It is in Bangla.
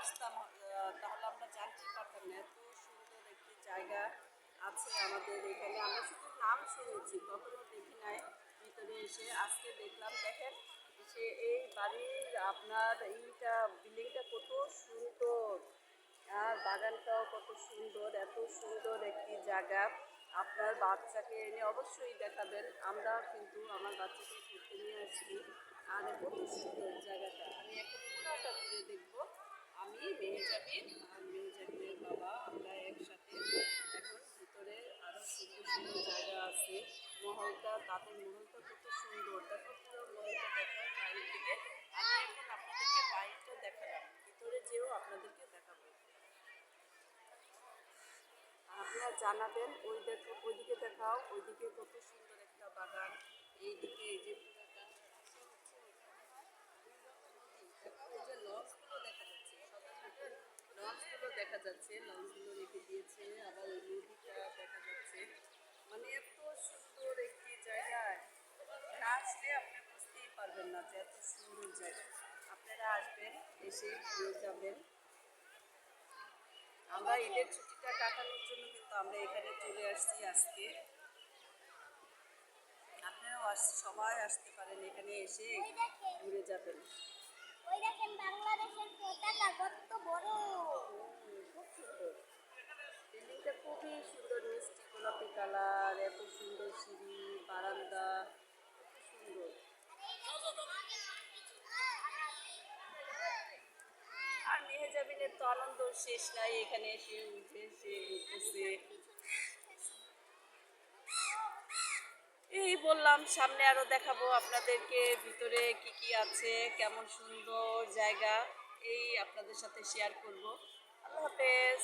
আসতাম তাহলে আমরা জানতে পারতাম না এত সুন্দর একটি জায়গা আছে আমাদের এখানে। আমরা শুধু নাম শুনেছি, কখনো দেখি নাই। ভিতরে এসে আজকে দেখলাম। দেখেন সে এই বাড়ির আপনার এইটা বিল্ডিংটা কত সুন্দর, আর বাগানটাও কত সুন্দর। এত সুন্দর একটি জায়গা আপনার বাচ্চাকে এনে অবশ্যই দেখাবেন। আমরা কিন্তু আমার বাচ্চাকে ঘুরতে নিয়ে আসছি। আর কত সুন্দর জায়গাটা, আমি এখন পুরোটা ঘুরে দেখবো। আমি মেহজাবিন আর মেহজাবিনের বাবা আমরা একসাথে। এখন ভিতরে আরও সুন্দর সুন্দর জায়গা আছে। মহলটা, তাদের মহলটা কত সুন্দর। দেখো পুরো মহলটা দেখো বাইরের দিকে। আমি এখন আপনাদেরকে বাইকটা দেখালাম, ভিতরে যেও আপনাদেরকে দেখাবো। আপনারা জানাবেন ওই দেখো, ওইদিকে দেখাও, ওইদিকে কত সুন্দর একটা বাগান। এইদিকে এই যে পুরোটা ওই যে লঞ্চগুলো দেখা যাচ্ছে, সদরঘাটের লঞ্চগুলো দেখা যাচ্ছে, লঞ্চগুলো রেখে দিয়েছে। আবার ওই নদীটা দেখা যাচ্ছে। মানে এত সুন্দর একটি জায়গায় না আসলে আপনি বুঝতেই পারবেন না যে এত সুন্দর জায়গা। আপনারা আসবেন, এসে ঘুরে যাবেন। আমরা ঈদের ছুটিটা কাটানোর জন্য কিন্তু আমরা এখানে চলে আসছি আজকে। আপনারাও সবাই আসতে পারেন, এখানে এসে ঘুরে যাবেন। ওই দেখেন বাংলাদেশের পতাকা কত বড়। খুব সুন্দর বিল্ডিংটা, খুবই সুন্দর, মিষ্টি গোলাপি কালার, এত সুন্দর সিঁড়ি, বারান্দা, খুব সুন্দর। আর মেহজাবিনের তো আনন্দ শেষ নাই, এখানে এসে উঠে সে উঠেছে। এই বললাম, সামনে আরো দেখাবো আপনাদেরকে ভিতরে কি কি আছে, কেমন সুন্দর জায়গা, এই আপনাদের সাথে শেয়ার করব। আল্লাহ হাফেজ।